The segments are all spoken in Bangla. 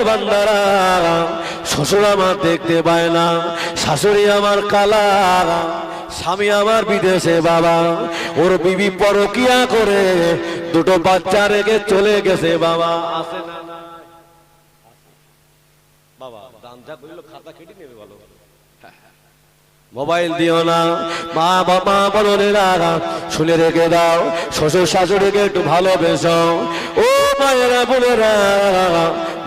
বান্দারা, শ্বশুর আমার দেখতে পায় না, শাশুড়ি আমার কালা, স্বামী আমার বিদেশে বাবা, ওর বিবি পরকিয়া করে দুটো বাচ্চা রেখে চলে গেছে বাবা। আসে না বাবা, দান যা কইলো খাতা কেটে নেবে বলো। মোবাইল দিও না, মা বাবা বোনেরা শুনে রেখে দাও, শ্বশুর শাশুড়িকে একটু ভালোবেসো। ও মায়েরা বোনেরা,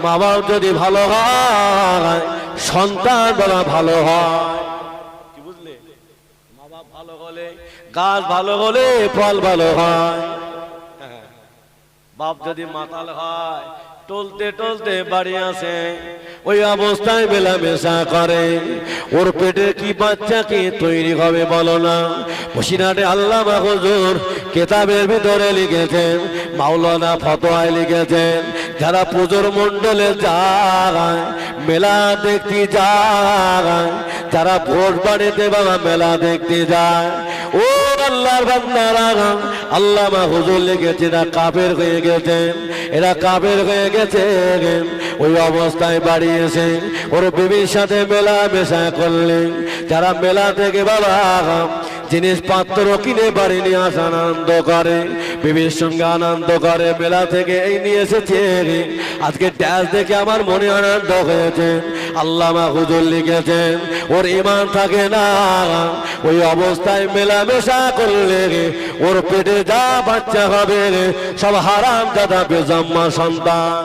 মা বাবা যদি ভালো হয় সন্তান বলা ভালো হয়, কি বুঝলে? মা বাবা ভালো হলে গাছ ভালো হলে ফল ভালো হয়। বাপ যদি মাতাল হয় টলতে টলতে বাড়ি আসে, ওই অবস্থায় মেলামেশা করে, ওর পেটে কি বাচ্চা কি তৈরি হবে বলো না? বসিরহাটে আল্লামা হুজুর কেতাবের ভিতরে লিখেছেন, মাওলানা ফতোয়ায় লিখেছেন, যারা পুজোর মণ্ডলে যায়, মেলা দেখতে যায়, যারা ভোট বাড়িতে বাবা মেলা দেখতে যায়, ও আল্লাহর বান্দারা, আল্লামা হুজুর লিখেছে এরা কাফের হয়ে গেছেন, এরা কাফের হয়ে গেছে। ওই অবস্থায় বাড়ি এসে ওর বিবির সাথে মেলামেশা করলেন। যারা মেলা থেকে বাবা জিনিসপত্র কিনে বাড়ি নিয়ে আসা আনন্দ করে, বিবির সঙ্গে আনন্দ করে, মেলা থেকে এই নিয়ে এসেছে, আজকে ড্যাস দেখে আমার মনে আনন্দ হয়েছে। আল্লামা হুজুর লিখেছেন ওর ঈমান থাকে না, ওই অবস্থায় মেলামেশা করলে ওর পেটে যা বাচ্চা হবে সব হারাম দাদা বেজম্মা সন্তান।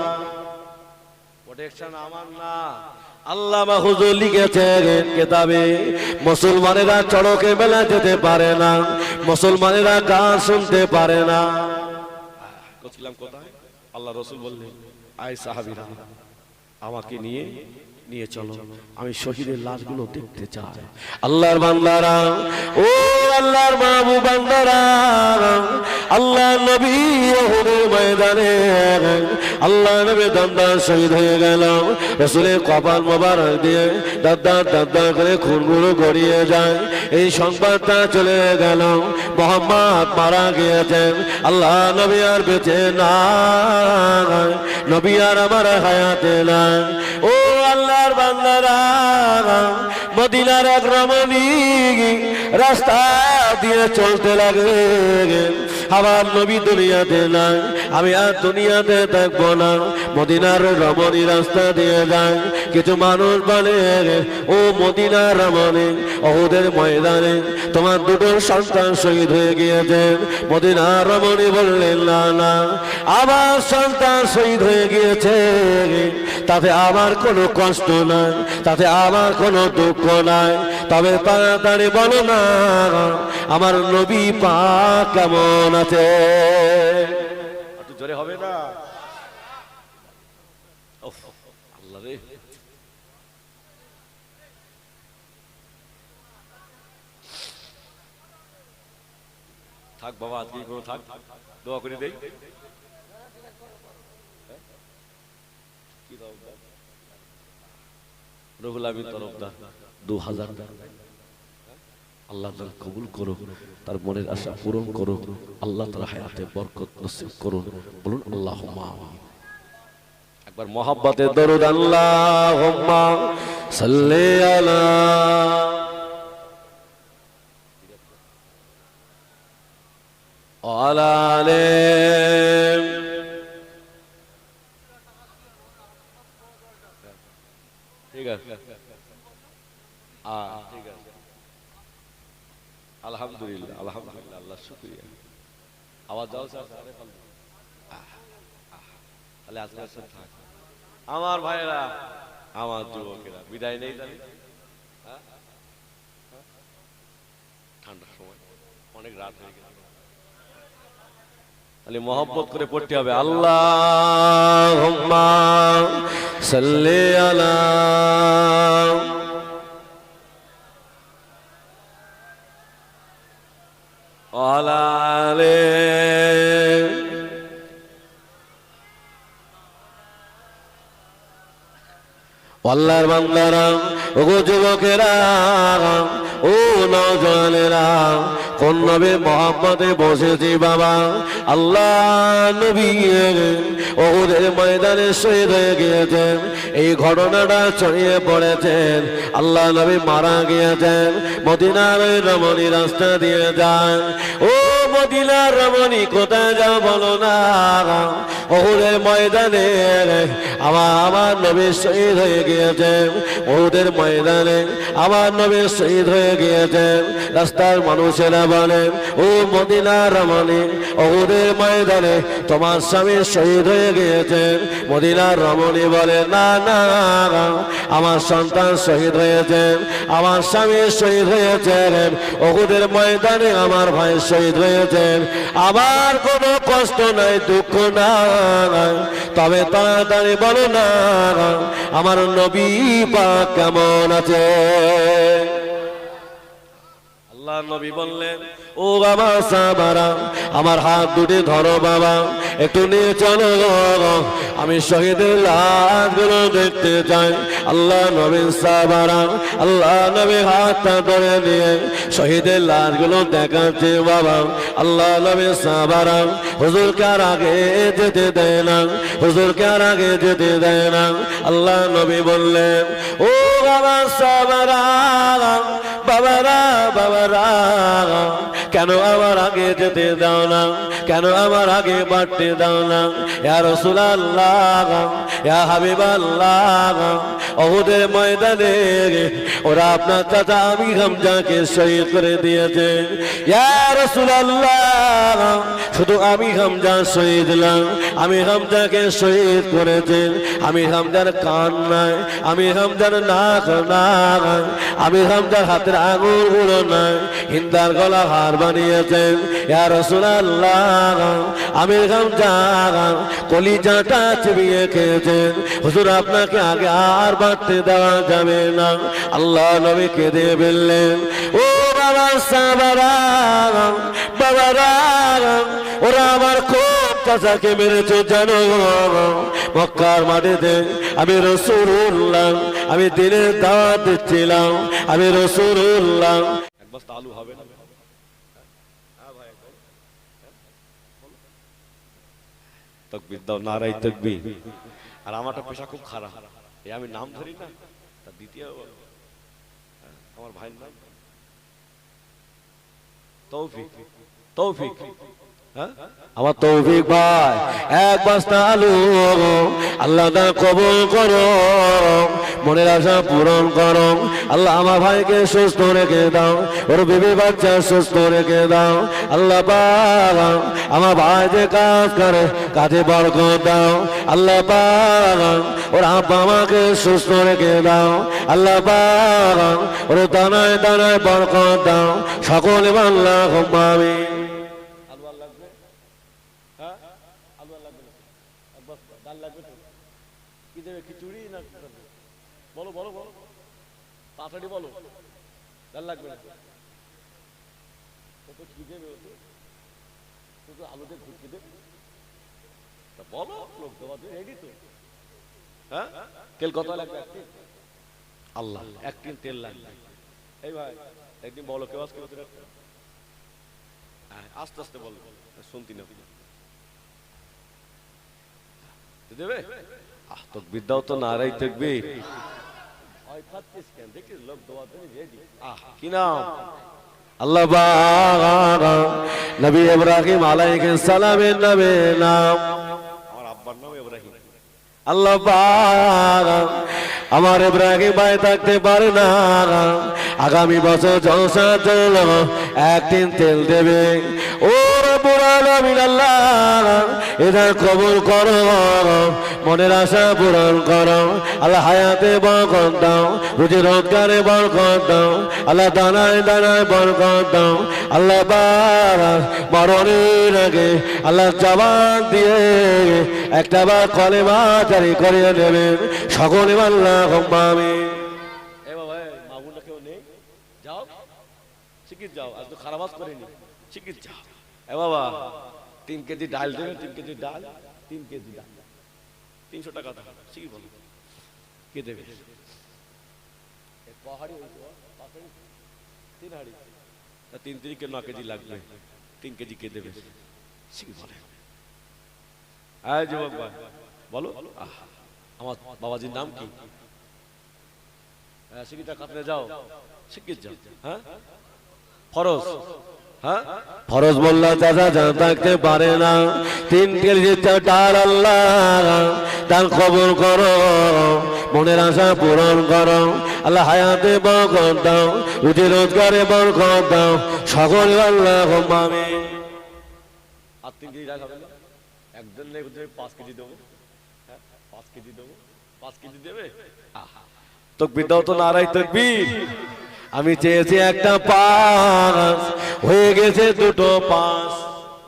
প্রোটেকশন আমার না, আল্লামা হুজুর লিখেছেন কেতাবে, মুসলমানেরা চড়কে মেলা যেতে পারে না, মুসলমানেরা গান শুনতে পারে না। কোথায় আল্লাহ রাসূল বললেন, আয় সাহাবীরা আমাকে নিয়ে নিয়ে চলো, আমি শহীদের লাশগুলো দেখতে চাই। আল্লাহর বান্দারা, ও আল্লাহর মাহবুব বান্দারা, আল্লাহ নবী উহুদের ময়দানে আল্লাহ নবী দমদার শহীদ হয়ে গেল, রাসূলের কপাল মোবারক দিয়ে দাদ্দার দাদ্দার করে খুনগুলো গড়িয়ে যায়। এই সংবাদটা চলে গেল, মুহাম্মদ মারা গিয়েছেন, আল্লাহ নবী আর বেঁচে নাই, নবী আর আমার হায়াতে নাই। ও আল্লাহর বান্দারা, মদিনার এক রমণী রাস্তা দিয়ে চলতে লাগে, আমার নবী দুনিয়াতে নাই, আমি আর দুনিয়াতে থাকবো না। মদিনার রমণী রাস্তা দিয়ে যায়, কিছু মানুষ বলে, ও মদিনার রমণী, উহুদের ময়দানে তোমার দুটো সন্তান শহীদ হয়ে গিয়েছে। মদিনার রমণী বললেন, না না, আমার সন্তান শহীদ হয়ে গিয়েছে, তাতে আমার কোনো কষ্ট নাই, তাতে আমার কোনো দুঃখ নাই, তবে তাড়াতাড়ি বলো না আমার নবী পাক কেমন আছে? একটু জোরে হবে না? আল্লাহ রে, থাক বাবা, আজকে কোনো থাক, দোয়া করে দেই। রুহুল আমিন তরফদার 2000 আল্লাহ তাআলা কবুল করুন, তার মনের আশা পূরণ করুন, আল্লাহ তাআলা হায়াতে বরকত নসিব করুন। বলুন আল্লাহুম্মা আমিন। একবার মহব্বতে দরুদ, আল্লাহুম্মা সাল্লি আলা ওয়ালা আলি। ঠিক আছে, ঠিক আছে, আলহামদুলিল্লাহ, আলহামদুলিল্লাহ, আল্লাহ শুকরিয়া। আওয়াজ দাও স্যার, তাহলে আজকে স্যার থাক। আমার ভাইরা, আমার যুবকেরা, বিদায় নেই তাহলে, ঠান্ডার সময় অনেক রাত হয়ে গেছে, তাহলে মহব্বত করে পড়তে হবে, আল্লাহুম্মা সাল্লি আলা ওয়ালা আলি। আল্লাহর বান্দারা, ওগো যুবকেরা, ও নওজওয়ানেরা, কোন নবীর মহব্বতে বসেছি বাবা। আল্লাহ নবী উহুদের ময়দানে শহীদ হয়ে গিয়েছেন, এই ঘটনাটা ছড়িয়ে পড়েছেন। আল্লাহ নবী মারা গিয়েছেন, মদিনার রমণী রাস্তা দিয়ে যান। ও মদিনার রমণী কোথায় যাও বলো না, উহুদের ময়দানে আমার নবী শহীদ হয়ে গিয়েছেন, উহুদের ময়দানে আমার নবী শহীদ হয়ে গিয়েছেন। রাস্তার মানুষেরা বলেন, ও মদিনার রমণী, উহুদের ময়দানে তোমার স্বামী শহীদ হয়ে গিয়েছেন। মদিনার রমণী বলে, না না, আমার সন্তান শহীদ হয়েছেন, আমার স্বামী শহীদ হয়েছেন, উহুদের ময়দানে আমার ভাই শহীদ হয়েছেন। আমার কোনো কষ্ট নাই, দুঃখ নাই, তবে তাড়াতাড়ি বলো না আমার নবী পাক কেমন আছে। আল্লাহ নবী বললেন, ও বাবা সাহাবারা, আমার হাত দুটি ধরো বাবা, একটু নিয়ে চলো, আমি শহীদের লাশগুলো দেখতে চাই। আল্লাহ নবী সাহাবারা, আল্লাহ নবী হাতটা ধরে নিয়ে শহীদের লাশগুলো দেখাচ্ছে বাবা। আল্লাহ নবী সাহাবারা হুজুরকে আর আগে যেতে দেয় না, হুজুরকে আর আগে যেতে দেয় না। আল্লাহ নবী বললেন, ও বাবা সাহাবারা, বাবারা বাবারা, কেন আমার আগে যেতে দাও না, কেন আমার আগে বাড়তে দাও না? ইয়া রাসূলুল্লাহ, ইয়া হাবিবাল্লাহ, উহুদের ময়দানে ওরা আপনার চাচা আমি হামজাকে শহীদ করে দিয়েছে। ইয়া রাসূলুল্লাহ, শুধু আমি হামজা শহীদ না, আমি হামজাকে শহীদ করেছেন। আমি হামজার কান নাই, আমি হামজার নাক নাই, আমি হামজার হাতের আঙুলগুলো নাই, হিন্দার গলা হার বানিয়েছেন। ইয়া রাসূলুল্লাহ, আমি হামজা কলিজাটা চিবিয়ে খেয়েছেন। হুজুর আপনাকে আগে আর বাড়তে দেওয়া যাবে না। আল্লাহ নবী কেঁদে বললেন, ও বাবা সাহাবারা, বাবারা, ওরা আমার খুব চাচাকে মেরেছে জানো। মক্কার মাটিতে আমি রাসূলুল্লাহ, আমি দিনের দাওয়াত দিচ্ছিলাম, আমি রাসূলুল্লাহ। এক বস্তা আলু হবে না? তাকবীর দাও, নারায়ে তাকবীর। আর আমারটা পেশা খুব খারাপ, এই আমি নাম ধরি না, তার দ্বিতীয় আমার ভাইয়ের নাম তৌফিক। তৌফিক, হ্যাঁ আমার তৌফিক ভাই, এক বস্তা আলু আল্লাহ দা কবুল করো, মনের আশা পূরণ করো। আল্লাহ আমার ভাইকে সুস্থ রেখে দাও, ওর বিবি বাচ্চা সুস্থ রেখে দাও। আল্লাহ পাক আমার ভাই যে কাজ করে কাজে বরকত দাও। আল্লাহ পাক ওর আব্বা আমাকে সুস্থ রেখে দাও। আল্লাহ পাক ওর দানায় দানায় বরকত দাও। সকলে আল্লাহুম্মা আমিন। বলো বলো বলো, তাড়াতাড়ি বলো, ডাল লাগবে না তো কি দেবে? তো আলুতে ঘুরতে দেবে, বলো লোক দেওয়া রেডি তো। হ্যাঁ, তেল কত লাগবে? আল্লাহ, এক টিন তেল লাগবে। এই ভাই একদিন বলো, কেউ আজকে আস্তে আস্তে বলো, শুনতি না দেবে। আহ তাকবীর দাও তো, নারায়ে তাকবীর। কি নাম? আল্লাহ পাক নবী ইব্রাহিম আলাইহিস সালামের নামে নাম, আমার আব্বার নাম ইব্রাহিম। আল্লাহ পাক আমার ইব্রাহিম ভাই থাকতে পারে না, আগামী বছর জলসার জন্য একদিন তেল দেবে। ও রব্বুল আলামিন, আল্লাহ এটা কবুল করো, মনের আশা পূরণ করো। আল্লাহ হায়াতে বরকত দাও, রুজি রোজগারে বরকত দাও। আল্লাহ দানায় দানায় বরকত দাও। আল্লাহ পাক মরণের আগে আল্লাহ জবান দিয়ে একটা বার কলেমা জারি করে নেবেন। সকলে আল্লাহুম্মা আমিন। এ বাবা, মাগুনা কেউ নেই, যাও শিগগির যাও, আজ তো খারাপ করেনি, শিগগির যাও। এ বাবা 3 কেজি ডাল দেবেন, 3 কেজি ডাল, 3 কেজি ডাল, 300 টাকা দাও, শিগগির বলো। কে দেবে? পাহাড়ি 3 হাড়ি, তা 3 3 9 কেজি লাগবে, 3 কেজি কে দেবে? সে বলে যুবক ভাই বলো, আমার বাবাজির নাম কি? শিখিটা কাটতে যাও, শিখিয়ে যাও। হ্যাঁ ফরজ, হ্যাঁ ফরজ মোল্লা চাচা যা থাকতে পারে না, 3 কেজি চাল আল্লাহ তার খবর করো, মনের আশা পূরণ করো, আল্লাহ হায়াতে বরকত দাও, রুজি রোজগারে বরকত দাও, সকলে আল্লাহুম্মা আমিন। আর 3 কেজি রাখবে না, একজন নেই 5 কেজি দেবো, 5 কেজি দেবো, 5 কেজি দেবে? তাকবীর দাও তো, নারায়ে তাকবীর। আমি চেয়েছি একটা 5, হয়ে গেছে 2টো 5,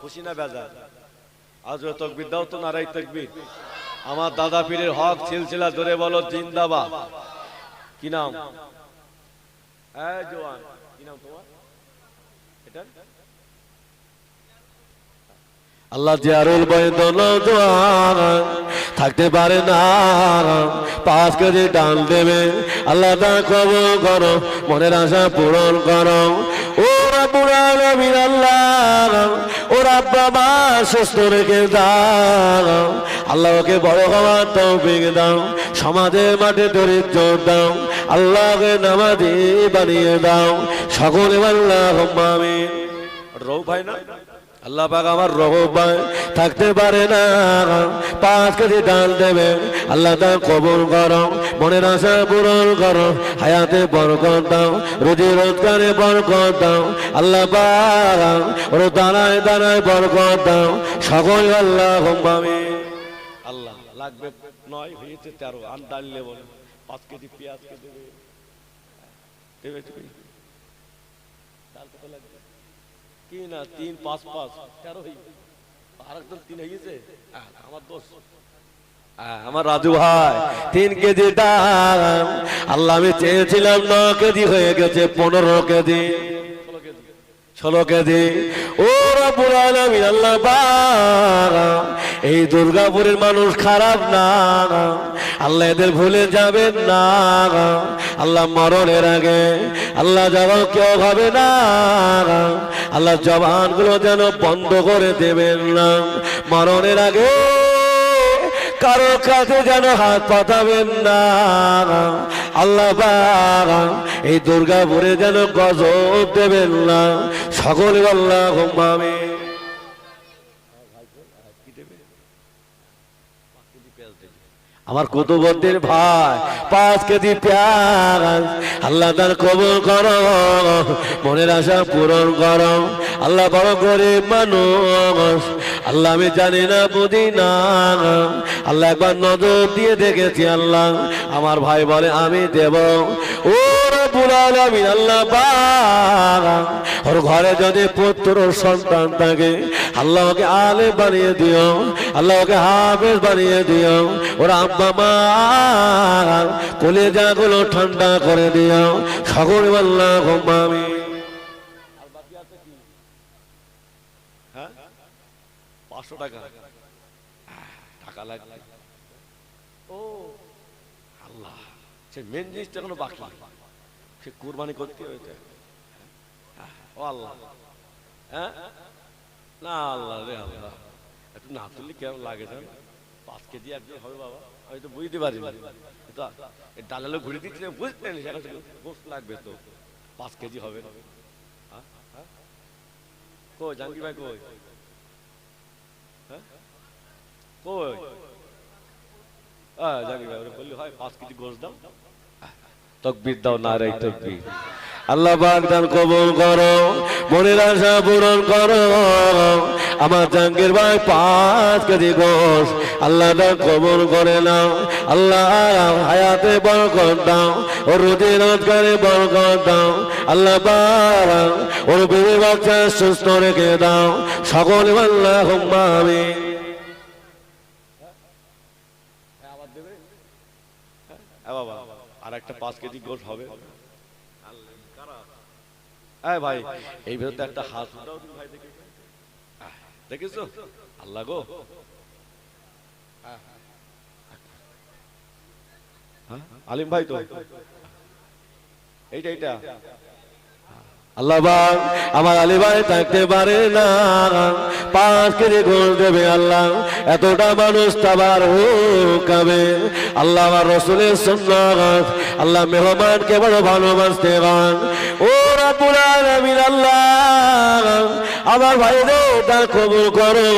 খুশি না বেজার? আজ তাকবীর দাও তো, নারায়ে তাকবীর। আমার দাদা পীরের হক সিলসিলা ধরে বলো জিন্দাবাদ। কি নাম? জওয়ান, কি নাম তোমার? এটা আল্লাহ জিয়ারুল বৈদন জওয়ান থাকতে পারে না, 5 কেজি ডাল দেবে, আল্লাহ তার কবুল করো, মনের আশা পূরণ করো। ও রাব্বুল আলামিন আল্লাহ, ও রাব্বা মা সুস্থ রেখে দাও, আল্লাহ ওকে বড় হওয়ার তৌফিক দাও, সমাজের মাঠে দরিদ্র দাও, আল্লাহকে নামাজি বানিয়ে দাও, সকলে আল্লাহুম্মা আমিন। রৌ ভাই না, আল্লাহ পাক আমার রহব ভাই থাকতে পারে না, 5 কেজি ডাল দেবে, আল্লাহ তার কবুল করো, মনের আশা পূরণ করো, হায়াতে বরকত দাও, রুজি রোজগারে বরকত দাও, আল্লাহ পাক ওর দানায় দানায় বরকত দাও, সকল আল্লাহুম্মা আমিন। আল্লাহ লাগবে 9, হয়েছে 13, আর ডাল নেব না, 5 কেজি পেঁয়াজ কে দেবে? দেবে তুমি? ডাল কত লাগবে? কি না 3 5 5 13 হই, আরেকজন 3 হয়েছে, আমার দোষ। আমার রাজু ভাই 3 কেজি ডাল, আল্লাহ আমি চেয়েছিলাম 9 কেজি, হয়ে গেছে 15 কেজি, 16 কেজি। ও রাব্বুল আলামিন আল্লাহ পাক, এই দুর্গাপুরের মানুষ খারাপ না, আল্লাহ এদের ভুলে যাবেন না, আল্লাহ মরণের আগে আল্লাহ যাওয়া কেউ হবে না, আল্লাহ জবানগুলো যেন বন্ধ করে দেবেন না, মরণের আগে কারো কাছে যেন হাত পাতাবেন না, আল্লাহ পাক এই দুর্গাপুরে যেন গজব দেবেন না, সকলে আল্লাহুম্মা আমিন। আমার কুতুবউদ্দিন ভাই 5 কেজি পেঁয়াজ, আল্লাহ তার কবুল করো, মনের আশা পূরণ করো, আল্লাহ বড় গরিব মানুষ, আল্লাহ আমি জানি না বুঝি না, আল্লাহ একবার নজর দিয়ে দেখেছি, আল্লাহ আমার ভাই বলে আমি দেব। ও রাব্বুল আলামিন আল্লাহ পাক ওর ঘরে যদি পুত্র সন্তান থাকে, আল্লাহ ওকে আলেম বানিয়ে দিও, আল্লাহ ওকে হাফেজ বানিয়ে দিও, ওর আব্বা মা কলিজাগুলো ঠান্ডা করে দিও, সকলে আল্লাহুম্মা আমিন। আর বাকি আছে কি? হ্যাঁ 500 টাকা, টাকা লাগবে। ও আল্লাহ, সে মেন জিনিসটা কোনো বাকি, সে কুরবানি করতে হয়েছে। ও আল্লাহ, হ্যাঁ না আল্লাহ রে আল্লাহ, একটু না তুললে কেমন লাগে জানো? 5 কেজি একজন হবে বাবা, আমি তো বুঝতে পারি না, ডালালো ঘুরে দিচ্ছিলাম, বুঝতে না সেখানে গোস্ত লাগবে তো 5 কেজি হবে। কই জাঙ্গি ভাই কই? কই জাঙ্গি ভাই বললি হয় 5 কেজি গোস্ত দাও, তাকবীর দাও, নারে তাকবীর। আল্লাহ পাক দান কবুল করো, মনের আশা পূরণ করো, আমার জাঙ্গির ভাই 5 কেজি গোশ আল্লাহ দান কবুল করে নাও, আল্লাহ হায়াতে বরকত দাও, ওর রুজি রোজগারে বরকত দাও, আল্লাহ পাক ওর বিবি বাচ্চা সুস্থ রেখে দাও, সকলে আল্লাহুম্মা আমিন। বাবা আর একটা 5 কেজি গোশ হবে ভাই, এই ভেতরে একটা হাত উঠাও তুমি ভাই, দেখেছো আল্লাহ গো, হ্যাঁ আলিম ভাই তো এইটা আল্লাহ পাক আমার আলী ভাই থাকতে পারে না, 5 কেজি গোল দেবে আল্লাহ, এতটা মানুষ তাবার হুকাবে আল্লাহ আমার রাসূলের সুন্নাত আল্লাহ মেহমানকে বড় ভালোবাসতে গান ও রাব্বুল আলামিন আল্লাহ আমার ভাইদের তা কবুল করো,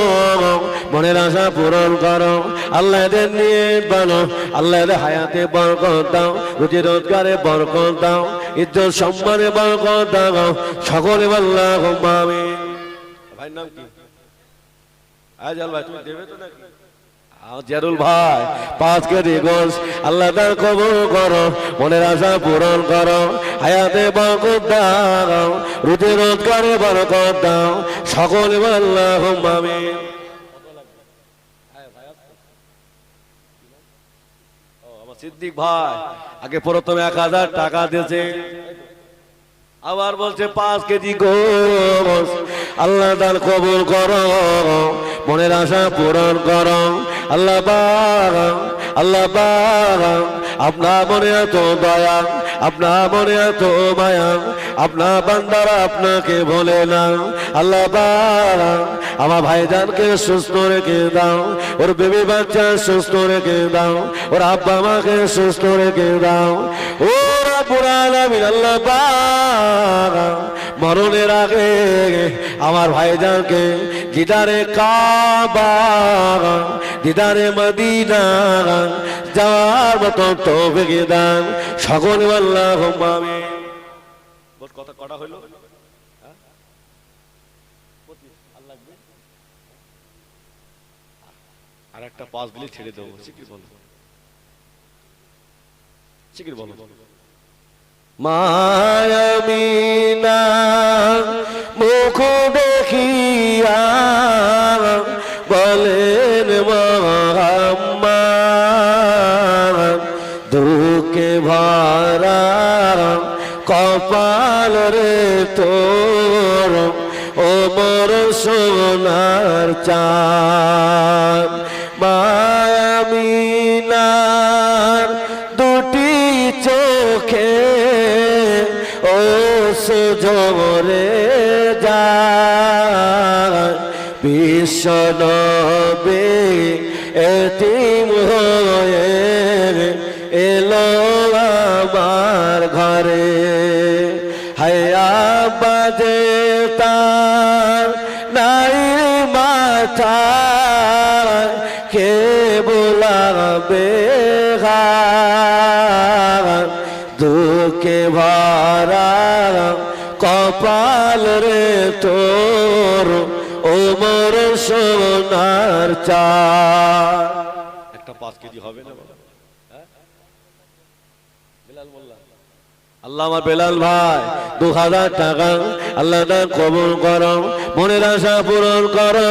মনের আশা পূরণ করো আল্লাহ, এদের নিয়ে বানো আল্লাহ, এদের হায়াতে বরকত দাও, রুজি রোজগারে বরকত দাও, ইজ্জত সম্মানে বরকত দাও সকলে আল্লাহুম্মা আমিন। ভাইয়ের নাম কি? আজল ভাই তুমি দেবে তো নাকি? জিয়ারুল ভাই 5 কেজি গোশ আল্লাহ তার কবুল করো, মনের আশা পূরণ করো, হায়াতে বরকত দাও, রুজি রোজগারে বরকত দাও সকলে আল্লাহুম্মা আমিন। সিদ্দিক ভাই আগে প্রথমে 1000 টাকা দিয়েছে, আবার বলছে 5 কেজি গোশ আল্লাহ তার কবুল করো, মনের আশা পূরণ করো আল্লাহ পাক আল্লাহ পাক আপনার মনে এত দয়া, আপনার মনে এত মায়া, আপনার বান্দারা আপনাকে বলে না আল্লাহ পাক আমার ভাইজানকে সুস্থ রেখে দাও, ওর বেবি বাচ্চা সুস্থ রেখে দাও, ওর আব্বা মাকে সুস্থ রেখে দাও ও রাব্বুল আলামিন আল্লাহ পাক মরণের আগে আমার ভাইজানকে দিদারে কাবা দিদারে মদিনা যাওয়ার মতো তৌফিক দান সকলে আল্লাহুম্মা আমিন। বল কথা কটা হলো? আর একটা 5 দিলে ছেড়ে দেবো, শিকির বলো শিকির বলো। মায়ামিনা মুখ দেখিয়া বলেন মুহাম্মদ দুঃখে ভরা কপাল রে তোর ও মোর সোনার চাঁদ, মায়ামিনার দুটি চোখে ও সুজরে যায় বিশ্ব নবী এতিম হয়ে এলো আমার ঘরে, হায়া বাজে তার নাই মাথা কে বোলাবে দুঃখে ভরা কপাল রে তোর ও মোর সোনার চাঁদ। একটা 5 কেজি হবে না বাবা? বেলাল মোল্লা আল্লাহ আমার বেলাল ভাই 2000 টাকা আল্লাহ তার কবুল করো, মনের আশা পূরণ করো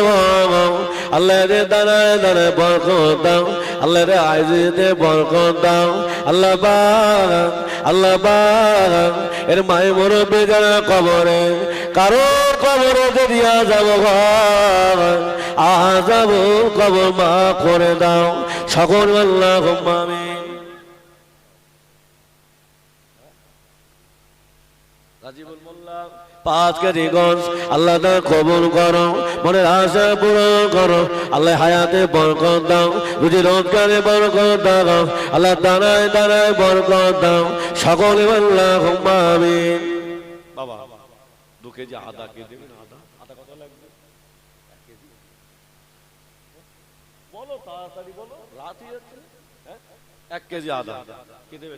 আল্লাহ রে দানায় দানায় বরকত দাও, আল্লাহ রে আইজিতে বরকত দাও আল্লাহ পাক আল্লাহ পাক এর মায়ের মুরব্বি যারা কবরে কারোর কবরে যদি যাব আযাব কবর মা করে দাও সকল আল্লাহুম্মা আমিন। 5 কেজি গোশ আল্লাহ তার কবুল করো, মনের আশা পূরণ করো আল্লাহ, হায়াতে বরকত দাও, রুজি রোজগারে বরকত দাও আল্লাহ, দানায় দানায় বরকত দাও সকলে আল্লাহুম্মা আমিন। বাবা 2 কেজি আদা কে দেবেন? আদা আদা কত লাগবে? 1 কেজি বলো, তাড়াতাড়ি বলো, রাত হয়ে যাচ্ছে। 1 কেজি আদা কে দেবে?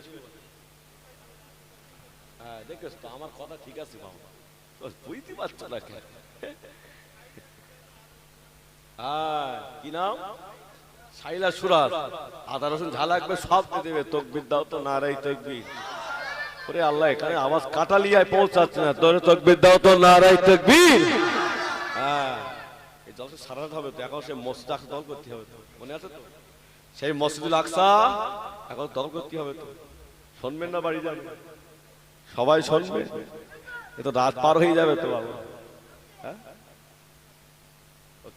হ্যাঁ দেখেছ তো আমার কথা ঠিক আছে বাবা, বুঝতে পারছো না কেন? হ্যাঁ কি নাম? সাইলা সুরাত। আদা রসুন ঝাল লাগবে সব দিয়ে দেবে। তাকবীর দাও তো, নারায়ে তাকবীর। ওরে আল্লাহ, এখানে আওয়াজ কাটালিয়ায় পৌঁছাচ্ছে না, তোরে তাকবীর দাও তো, নারায়ে তাকবীর। হ্যাঁ এই জলসা সারা রাত হবে তো, এখন সে মসজিদ দল করতে হবে তো, মনে আছে তো? সেই মসজিদুল আকসা এখন দল করতে হবে তো, শুনবেন না? বাড়ি যাবেন সবাই শুনবে, এ তো রাত পার হয়ে যাবে তো বাবা। হ্যাঁ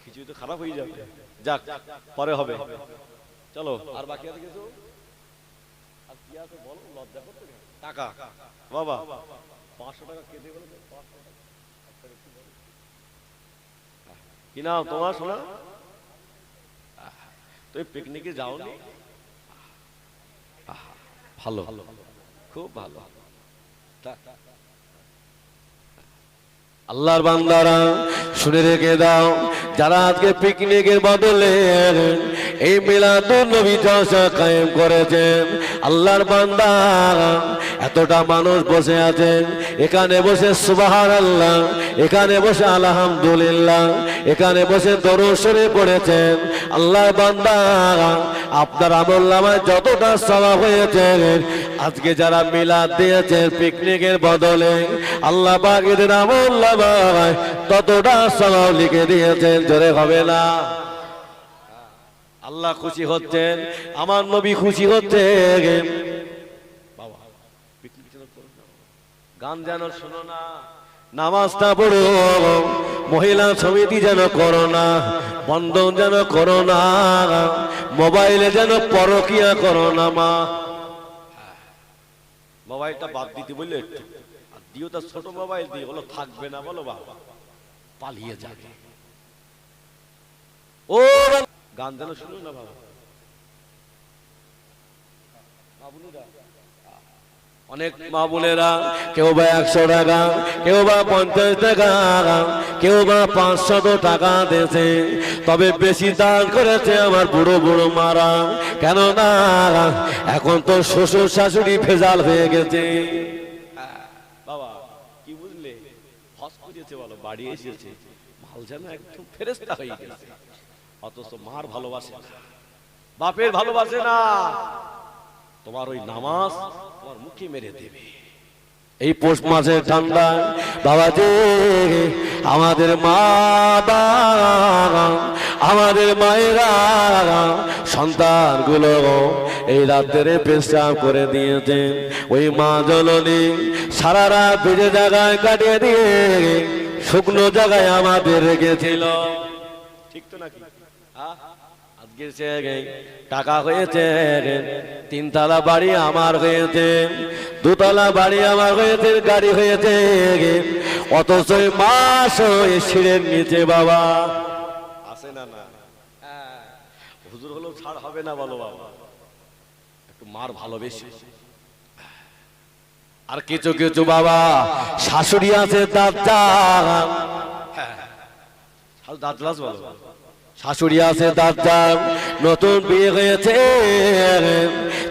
খিচুড়ি তো খারাপ হয়ে যাবে, যাক পরে হবে। চলো আর বাকি আছে কিছু? টাকা বাবা 500 টাকা কে দেবে? কি নাম তোমার শোনা? তুমি পিকনিকে যাওনি? ভালো, খুব ভালো। আল্লাহর বান্দারা শুনে রেখে দাও, যারা আজকে পিকনিকের বদলে এই মিলাদুন নবী জলসা কায়েম করেছেন, আল্লাহর বান্দা এতটা মানুষ বসে আছেন, এখানে বসে সুবহানাল্লাহ, এখানে বসে আলহামদুলিল্লাহ, এখানে বসে দরুদ শরীফ পড়েছেন। আল্লাহর বান্দা আপনার আমলনামায় যতটা সওয়াব হয়েছে, আজকে যারা মিলাদ দিয়েছেন পিকনিকের বদলে, আল্লাহ পাক এদের আমলনামায় ততটা সওয়াব লিখে দিয়েছেন। জোরে হবে না? আল্লাহ খুশি হচ্ছেন, আমার নবী খুশি হচ্ছেন। বাবা গান যেন শোনো না, নামাজটা পড়ো, মহিলা সমিতি যেন করো না, বন্ধন যেন করো না, মোবাইলে যেন পরকিয়া করো না। মা মোবাইলটা বাদ দিতে বললে একটু দিও, তার ছোট মোবাইল দিয়ে বলো থাকবে না, বলো বাবা পালিয়ে যাবে। ও গান যেন শুনো না বাবা। অনেক মা বোনেরা কেউ বা 100 টাকা, কেউ বা 50 টাকা, কেউ বা 500 টাকা দিয়েছে, তবে বেশি দান করেছে আমার বুড়ো বুড়ো মারা। কেন না এখন তো শ্বশুর শাশুড়ি ভেজাল হয়ে গেছে। বাবা কি বুঝলে, হজ করেছে বলো, বাড়ি এসেছে, মাল যেন একদম ফেরেশতা হয়ে গেছে, অথচ মার ভালোবাসে না, বাপের ভালোবাসে না। তোমার ওই নামাজ তোমার মুখে মেরে দেবে। এই পৌষ মাসের ঠান্ডা বাবাজি, আমাদের মা বাবা, আমাদের মায়েরা সন্তানগুলো এই রাত্রে পেশাব করে দিয়েছেন। ওই মা জননী সারা রাত ভিজে জায়গায় কাটিয়ে দিয়ে শুকনো জায়গায় আমাদের রেখেছিল। ঠিক তো নাকি? আজকে টাকা হয়েছে, 3 তলা বাড়ি আমার হয়েছে, 2 তলা বাড়ি আমার হয়েছে, গাড়ি হয়েছে, অথচ মাস সিঁড়ের নিচে বাবা আসে না। না হুজুর হলেও ছাড় হবে না, বলো বাবা, একটু মার ভালোবেসে। আর কিছু কিছু বাবা শাশুড়ি আছে দাজ্জাল, দাজ্জাল বলো, শাশুড়ি আছে দাজ্জাল, নতুন বিয়ে হয়েছে,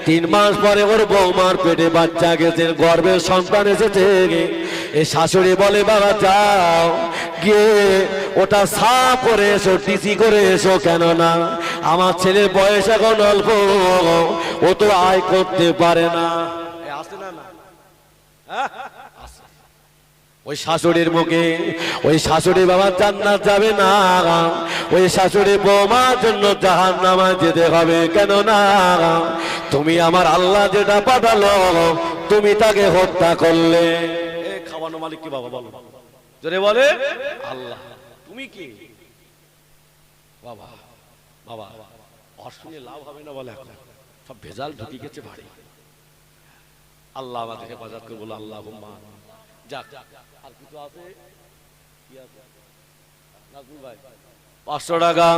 3 মাস পরে ওর বৌমার পেটে বাচ্চা গেছে, গর্ভের সন্তান এসেছে। এই শাশুড়ি বলে বাবা যাও গিয়ে ওটা সাফ করে এসো, টিসি করে এসো, কেন না আমার ছেলের বয়স এখন অল্প, ও তো আয় করতে পারে না। আসে না? ওই শাশুড়ির মুখে, ওই শাশুড়ি বাবা জান্নাত যাবে না, ওই শাশুড়ি বৌমার জন্য জাহান্নামে যেতে হবে। কেন না তুমি আমার আল্লাহ যেটা পাঠালো, তুমি তাকে হত্যা করলে। খাওয়ানো মালিক কি বাবা বলো, জোরে বলে আল্লাহ। তুমি কি বাবা? বাবা অশুনে লাভ হবে না, বলে এখন সব ভেজাল ঢুকে গেছে বাড়ি। আল্লাহ আমাদেরকে বাজার করে বলো আল্লাহুম্মা। যাক আর কিছু আছে? কি আছে? নাজমুল ভাই 500 টাকা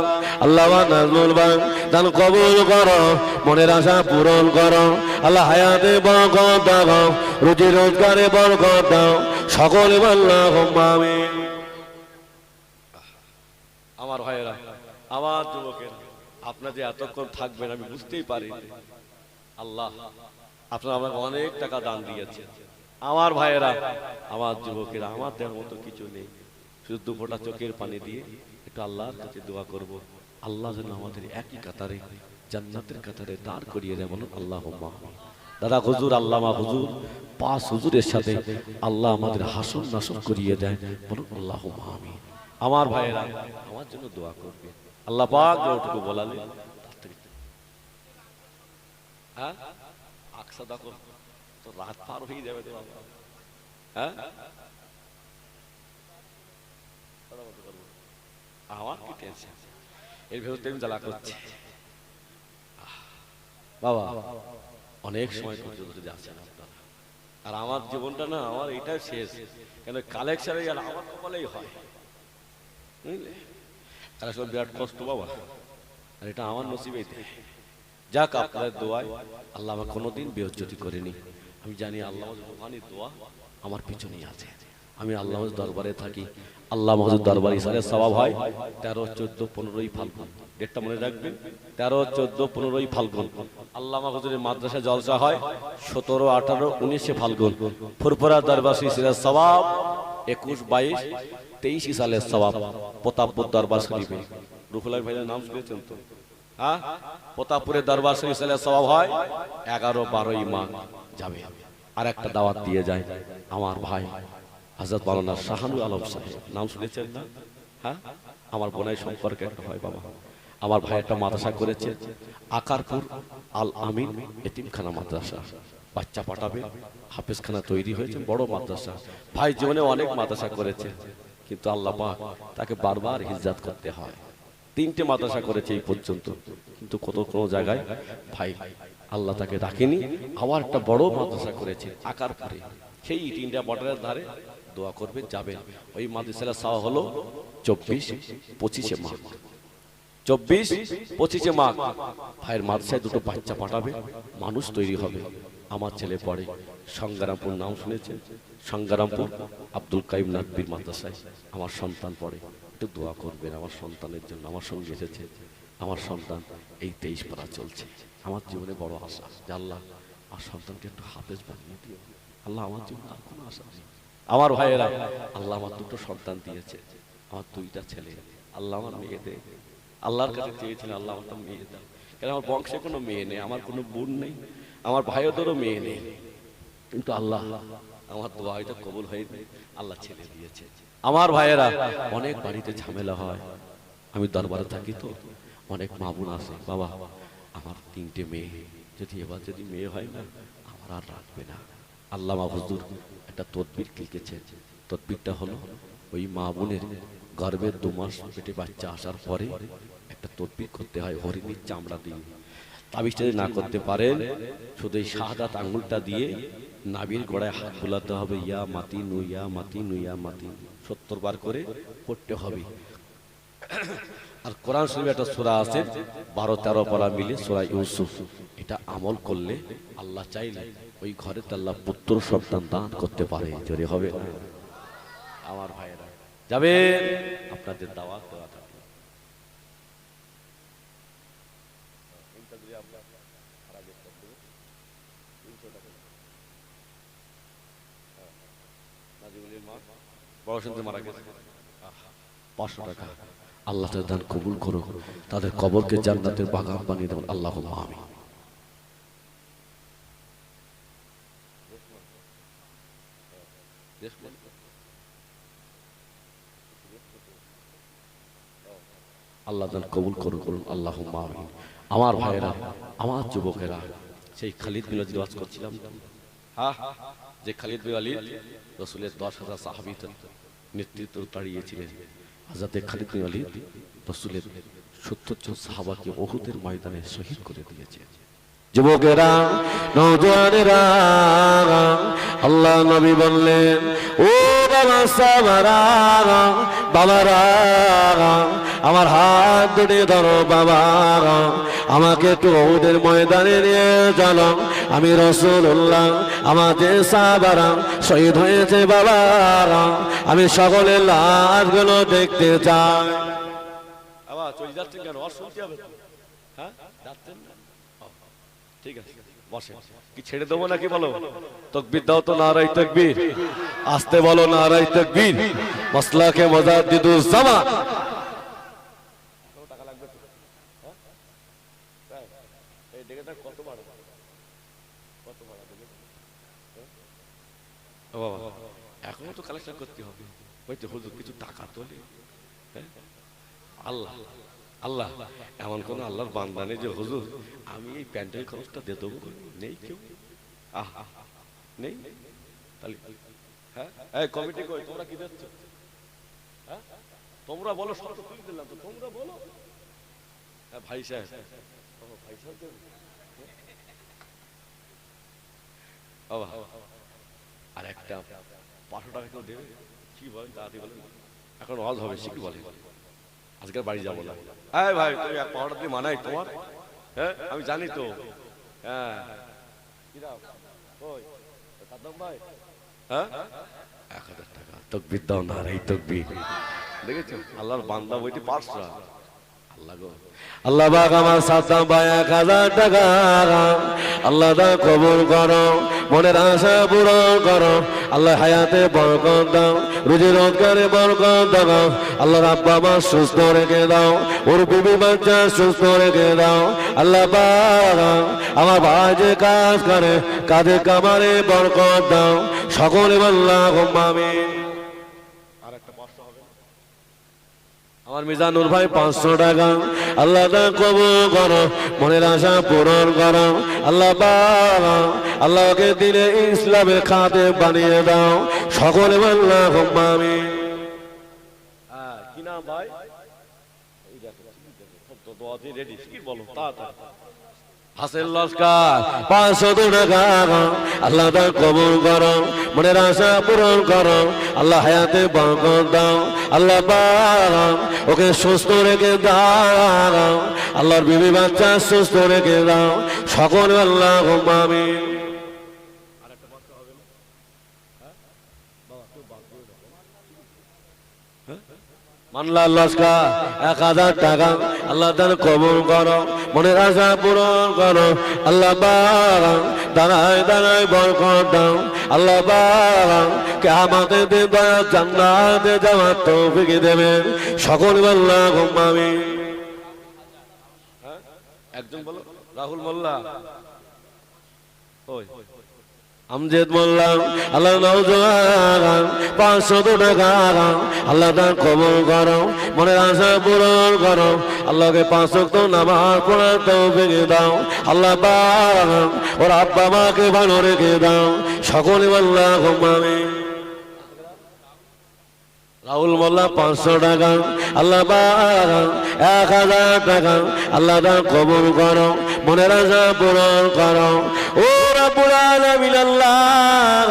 আল্লাহ নাজমুল ভাই দান কবুল করো, মনের আশা পূরণ করো। আল্লাহ হায়াতে বরকত দাও, রুজি রোজগারে বরকত দাও, সকলে আল্লাহুম্মা আমিন। আমার ভাইয়েরা, আমার যুবকেরা, আপনারা যে এতক্ষণ থাকবেন আমি বুঝতেই পারি। আল্লাহ আপনারা আমাকে অনেক টাকা দান দিয়েছেন। আমার ভাইয়েরা, আমার যুবকেরা, আমার দেওয়ার মতো কিছু নেই, শুধু 2 ফোঁটা চোখের পানি দিয়ে একটু আল্লাহর কাছে দোয়া করব, আল্লাহ যেন আমাদের একই কাতারে জান্নাতের কাতারে দাঁড় করিয়ে দেয়। বলুন আল্লাহুম্মা। দাদা হুজুর, আল্লামা হুজুর, 5 হুজুরের সাথে আল্লাহ আমাদের হাসন নাসন করিয়ে দেয়। বলুন আল্লাহুম্মা আমিন। আমার ভাইয়েরা আমার জন্য দোয়া করবে। আল্লাহ পাক যতটুকু বলালে হ্যাঁ আকসা দেখো তো রাত পার হয়ে যাবে তো বাবা। হ্যাঁ আমার কি টেনশন, এর ভেতর আমি জ্বালা করছি বাবা। অনেক সময় পর্যন্ত যাচ্ছেন আপনারা। আর আমার জীবনটা না, আমার এটাই শেষ, কেন কালেকশন আর আমার কপালেই হয়, বুঝলে? কালেকশন বিরাট কষ্ট বাবা, আর এটা আমার নসিবেই দেয়। যাক, আপনাদের দোয়ায় আল্লাহ আমার কোনোদিন বেইজ্জতি করেনি। আমি জানি আল্লাহ রুহানি দোয়া আমার পিছনেই আছে। আমি আল্লাহ দরবারে থাকি। আল্লাহ মহজুদ দরবার ইসারে সওয়াব হয় 13, 14, 15ই ফাল্গুন। ডেটটা মনে রাখবেন, 13, 14, 15ই ফাল্গুন। আল্লাহ মহজুদের মাদ্রাসা জলসা হয় 17, 18, 19 ফাল্গুন। ফুরফুরা দরবার ইসারে সওয়াব 21, 22, 23 সালের সওয়াব প্রতাপপুর দরবার শরীফে। রুহুল আমিন ভাইয়ের নাম শুনেছেন তো? হ্যাঁ, প্রতাপপুরের দরবার শরীফ সালের সওয়াব হয় 11, 12ই মাঘ যাবে। আর একটা দাওয়াত দিয়ে যায় আমার ভাই হযরত মাওলানা শাহানুল আলম সাহেব, নাম শুনেছেন না? হ্যাঁ, আমার বোনের সম্পর্কে একটা হয় বাবা। আমার ভাই একটা মাদ্রাসা করেছে আকারপুর আল আমিন এতিমখানা মাদ্রাসা। বাচ্চা পাঠাবে, হাফেজখানা তৈরি হয়েছে, বড় মাদ্রাসা। ভাই জীবনে অনেক মাদ্রাসা করেছে, কিন্তু আল্লাহ পাক তাকে বারবার হিজরত করতে হয়। 3টে মাদ্রাসা করেছে এই পর্যন্ত, কিন্তু কোনো জায়গায় ভাই আল্লাহ তাকে ডাকেনি। আবার একটা বড় মাদ্রাসা করেছে আকারপুরে, সেই ইন্ডিয়া বর্ডারের ধারে। দোয়া করবে, যাবেন। ওই মাদ্রাসার সাওয়া হলো 24, 25 মাঘ। 24, 25 মাঘ ভাইয়ের মাদ্রাসায় দুটো বাচ্চা পাঠাবে, মানুষ তৈরি হবে। আমার ছেলে পড়ে সংগ্রামপুর, নাম শুনেছেন? সংগ্রামপুর আব্দুল কাইম নাকবির মাদ্রাসায় আমার সন্তান পড়ে। একটু দোয়া করবেন আমার সন্তানের জন্য। আমার সঙ্গে এসেছে আমার সন্তান, এই 23 পড়া চলছে। আমার জীবনে বড় আশা যে আল্লাহ আমার সন্তানকে একটু হাফেজ বানিয়ে দিও। আল্লাহ, আমার জীবনে আর কোনো আশা নেই। আমার ভাইয়েরা, আল্লাহ আমার দুটো সন্তান দিয়েছে, আমার 2টা ছেলে। আল্লাহ আমার মেয়ে দে। আল্লাহর কাছে চেয়েছিলেন আল্লাহ আমার মেয়ে দাও, কেন আমার বংশে কোনো মেয়ে নেই, আমার কোনো বোন নেই, আমার ভাইদেরও মেয়ে নেই। কিন্তু আল্লাহ আমার দোয়া হয়তো কবুল হয়নি, আল্লাহ ছেলে দিয়েছে। আমার ভাইয়েরা, অনেক বাড়িতে ঝামেলা হয়, আমি দরবারে থাকি তো, অনেক মা বোন আসে, বাবা আমার 3টে মেয়ে, এবার যদি মেয়ে হয় না আমার আর রাখবে না। আল্লাহ হুজুর একটা তদবির লিখেছে। তদবিরটা হলো ওই মা বোনের গর্ভের 2 মাস পেটে বাচ্চা আসার পরে একটা তদবির করতে হয় হরিণীর চামড়া দিয়ে। তাবিজটা যদি না করতে পারেন, শুধু এই শাহাদাত আঙ্গুলটা দিয়ে নাভির গোড়ায় হাত বুলাতে হবে, ইয়া মাতি নু ইয়া মাতি নু ইয়া মাতি, 70 বার করে পড়তে হবে। আর কোরআন শরীফে একটা সূরা আছে 12-13 পারা মিলে সূরা ইউসুফ। এটা আমল করলে আল্লাহ চাইলে ওই ঘরে আল্লাহ পুত্র সন্তান দান করতে পারে। জোরে হবে না? আমার ভাইয়েরা যাবে, আপনাদের দাওয়াত দেওয়া থাকবে। বড় শুনতে মারা গেছে 500 টাকা। আল্লাহ তাদের দান কবুল করো, তাদের কবরকে জান্নাতের বাগান বানিয়ে দেবেন। আল্লাহুম্মা আমিন। আল্লাহ দান কবুল করুন, করুন আল্লাহুম্মা আমিন। আমার ভাইয়েরা, আমার যুবকেরা, সেই খালিদ বিন ওয়ালিদ ওয়াজ করছিলাম, হ্যাঁ, যে খালিদ বিন ওয়ালিদ রাসূলের 10,000 সাহাবীদের নেতৃত্ব দাঁড়িয়েছিলেন। হযরত খালিদ বিন ওয়ালিদ রাসূলের 70 জন সাহাবাকে উহুদের ময়দানে শহীদ করে দিয়েছে। যুবকেরা, নওজওয়ানেরা, আল্লাহ নবী বললেন, ও বাবা সাহাবারা, বাবারা, আমার হাত ধরে ধরো বাবা, আমাকে একটু উহুদের ময়দানে নিয়ে চলো। আমি রাসূলুল্লাহ, আমাদের সাহাবারা শহীদ হয়েছে বাবা, আমি সকলের লাশগুলো দেখতে চাই। আবার চলে যাচ্ছেন কেন? আর শুনতে হবে তো, হ্যাঁ যাচ্ছেন না? ঠিক আছে, বসে। কি ছেড়ে দেবো নাকি বলো? তাকবীর দাও তো, নারায়ে তাকবীর। আসতে বলো, নারায়ে তাকবীর। মাসলাকে মুজাদ্দিদুজ জামান। টাকা লাগবে তো, হ্যাঁ এই ডেকেটা কত ভাড়া? কত ভাড়া দেবে? ও বাবা, এখনো তো কালেকশন করতে হবে। ওই তো হুজুর কিছু টাকা তোলে। আল্লাহ আল্লাহ, এমন কোন আল্লাহর বান্দা নেই যে হুজুর আমি এই প্যান্ডেল খরচটা দিয়ে দেবো? নেই কেউ, নেই। তাহলে হ্যাঁ, এই কমিটি কই, তোমরা কি দিচ্ছ? হ্যাঁ তোমরা বলো, সব তো তুলে দিলাম তো, তোমরা বলো। হ্যাঁ ভাই সাহেব, ভাই সাহেব বাবা আর একটা 500 টাকা কেউ দেবে? কি বলেন তাড়াতাড়ি বলেন, এখন ওয়াজ হবে কি বলেন? আজকের বাড়ি যাবো না। এই ভাই তুমি 500 টাকা দিয়ে মানাই তোমার? হ্যাঁ আমি জানি তো। হ্যাঁ কি দাও ওই সাদ্দাম ভাই? হ্যাঁ 1000 টাকা তাকবীর দাও না রে তাকবীর। দেখেছো আল্লাহর বান্দা বইটি পারছা। আল্লাহ গো আল্লাহ পাক আমার সাদ্দাম ভাই 1000 টাকা আল্লাহ দা কবুল করো, মনের আশা পূরণ করো। আল্লাহ হায়াতে বরকত দাও, রুজি রোজগারে বরকত দাও। আল্লাহর আব্বা মা সুস্থ রেখে দাও, ওর বিবি বাচ্চা সুস্থ রেখে দাও। আল্লাহ পাক আমার ভাই যে কাজ করে কাজে কামারে বরকত দাও। সকলে আল্লাহুম্মা আমিন। আরেকটা 500 হবে আমার মিজানুর ভাই 500 টাকা আল্লাহ দা কবুল করো, মনের আশা পূরণ করো। আল্লাহ পাক আল্লাহকে দিনে ইসলামের খাতে বানিয়ে দাও। সকলে আল্লাহুম্মা আমিন। কি নাম ভাই? এই দেখো তো দোয়াতে রেডি কি বলো তাড়াতাড়ি। হাসেল লস্কর 500 টাকা আল্লাহ দা কবুল করো, মনের আশা পূরণ করো। আল্লাহ হায়াতে বরকত দাও। আল্লাহ পাক ওকে সুস্থ রেখে দাও। আল্লাহর বিবি বাচ্চা সুস্থ রেখে দাও। সকল আল্লাহুম্মা আমিন। মানলা লস্কর 1000 টাকা আল্লাহ তার কবুল করো, মনের আশা পূরণ করো। আল্লাহ পাক দাঁড়ায় দাঁড়ায় বরকত দাও। আল্লাহ পাক কিয়ামতের দিন জান্নাতে যাওয়ার তৌফিক দেবেন। সকল আল্লাহুম্মা আমিন। একজন বলো রাহুল মোল্লা, ওই আমজেদ মোল্লা আল্লাহ নওজোয়ান 500 টাকা আল্লাহ তার কবুল করো, মনের আশা পূরণ করো। আল্লাহকে 5 ওয়াক্ত নামাজ পড়ার তৌফিক দাও। আল্লাহ পাক ওর আব্বা মাকে ভালো রেখে দাও। সকলে আল্লাহুম্মা আমিন। রাহুল মোল্লা 500 টাকা আল্লাহ পাক 1000 টাকা আল্লাহ তার কবুল করো, মনের আশা পূরণ করো। ও রাব্বুল আলামিন আল্লাহ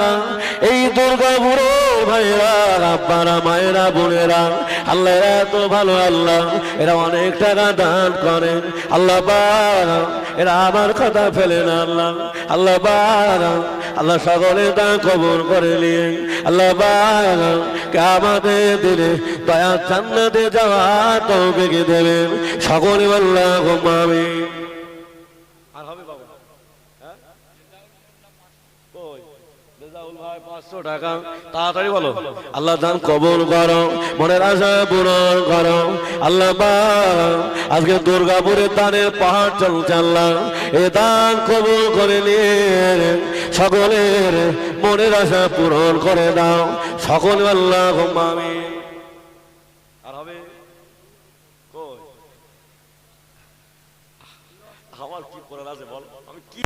এই দুর্গাপুরে ভাইরা আব্বারা মায়েরা বোনেরা আল্লাহ এত ভালো আল্লাহ, এরা অনেক টাকা দান করেন। আল্লাহ পাক এরা আমার কথা ফেলে না আল্লাহ। আল্লাহ পাক আল্লাহ সকলে দান কবুল করে নিয়ে আল্লাহ পাক কিয়ামতের দিনে দয়া জান্নাতে যাওয়ার তৌফিক দেবেন। সকলে আল্লাহুম্মা আমিন। আর হবে বাবা? হ্যাঁ কই রেজাউল ভাই 500 টাকা তাড়াতাড়ি বলো। আল্লাহ দান কবুল করো, মনের আশা পূরণ করো। আল্লাহ পাক আজকে দুর্গাপুরের দানের পাহাড় চলছে আল্লাহ, এই দান কবুল করে নিয়ে সকলের মনের আশা পূরণ করে দাও। সকল আল্লাহুম্মা আমিন। আর হবে কই? আমার কি করার আছে বল, আমি কি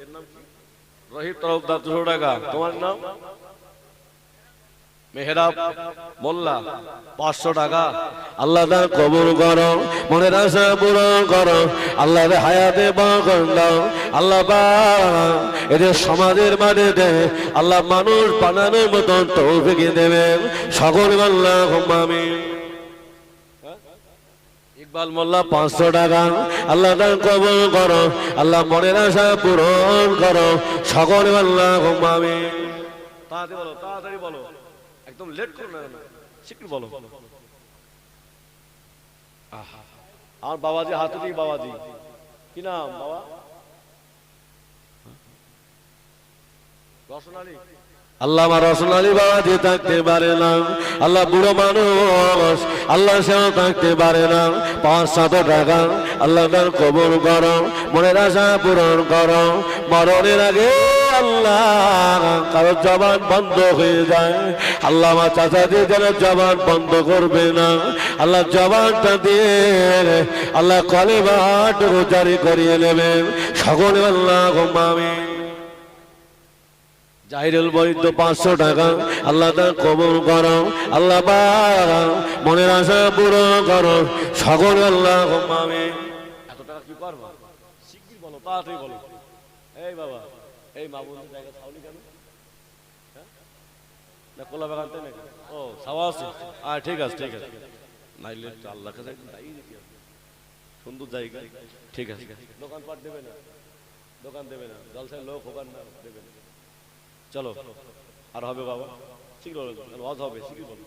এর নাম কি? রহিত তরফদার 200 টাকা। তোমার নাম? মেহরাব মোল্লা 500 টাকা আল্লাহ তার কবুল করো, মনের আশা পূরণ করো। আল্লাহর হায়াতে বরকত দাও। আল্লাহ পাক এদের সমাজের মাঝে আল্লাহ মানুষ বানানোর মতন তৌফিক দেবেন। সকল আল্লাহুম্মা আমিন। ইকবাল মোল্লা 500 টাকা আল্লাহ তার কবুল করো। আল্লাহ মনের আশা পূরণ করো। সকল আল্লাহুম্মা আমিন। তাড়াতাড়ি বলো, তাড়াতাড়ি বলো, একদম লেট করো না, শিগগির বলো। আমার বাবাজি হাতে দিই। বাবাজি কি নাম বাবা? রসন আলী। আল্লাহ আমার রসন আলী বাবাজি থাকতে পারে না। আল্লাহ বুড়ো মানুষ আল্লাহ সেও থাকতে পারে না। 500 টাকা আল্লাহ তার কবুল করো, মনের আশা পূরণ করো। মরণের আগে আল্লাহ কারো জবান বন্ধ হয়ে যায়, আল্লাহ আমার চাচাদের যেন জবান বন্ধ করবে না। আল্লাহ জবানটা দিয়ে আল্লাহ কলেমাটুকু জারি করিয়ে নেবেন। সকলে আল্লাহুম্মা আমিন। জাহিরুল বৈদ্য 500 টাকা, আল্লাহ তা কবুল করো, আল্লাহ পাক মনের আশা পূরণ করো সকল, আল্লাহ আমিন। এত টাকা কি করবা? শিগগির বলো, তাড়াতাড়ি বলো। এই বাবা, এই মামুনের জায়গা ছাউনি কেন? না কোলা বাগানতে নাকি? ও ছাওয়া আছে, ঠিক আছে ঠিক আছে, নাইলে তো আল্লাহ কাছে দায়ী দিতে হবে। সুন্দর জায়গা, ঠিক আছে। দোকানপাট দেবে না, দোকান দেবে না, জলসায় লোক হোকান না দেবে না। চলো আর হবে বাবা, শীঘ্র ওয়াজ হবে, শীঘ্র বলো।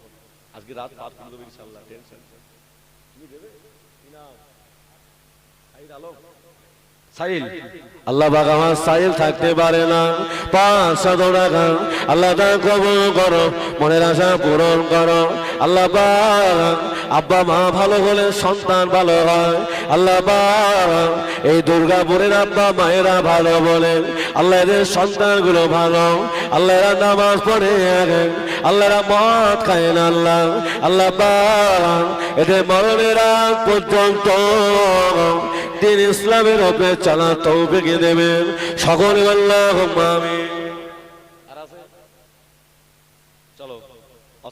আজকে রাত পাঠ করে দেবে ইনশাআল্লাহ, টেনশন। তুমি দেবে না? আলো সাইল, আল্লাহ পাক আমার সাইল থাকতে পারে না, 500 টাকা, আল্লাহ তা কবুল করো, মনের আশা পূরণ করো, আল্লাহ পাক আব্বা মা ভালো হলে সন্তান ভালো হয়, আল্লাহ পাক এই দুর্গাপুরের আব্বা মায়েরা ভালো বলেন, আল্লাহ এদের সন্তানগুলো ভালো, আল্লাহ এরা নামাজ পড়ে, আল্লাহ এরা মদ খায় না, আল্লাহ আল্লাহ পাক এদের মরণের আগ পর্যন্ত দিন ইসলামের উপরে চলা তৌফিক দেবেন সকলে, আল্লাহুম্মা আমিন।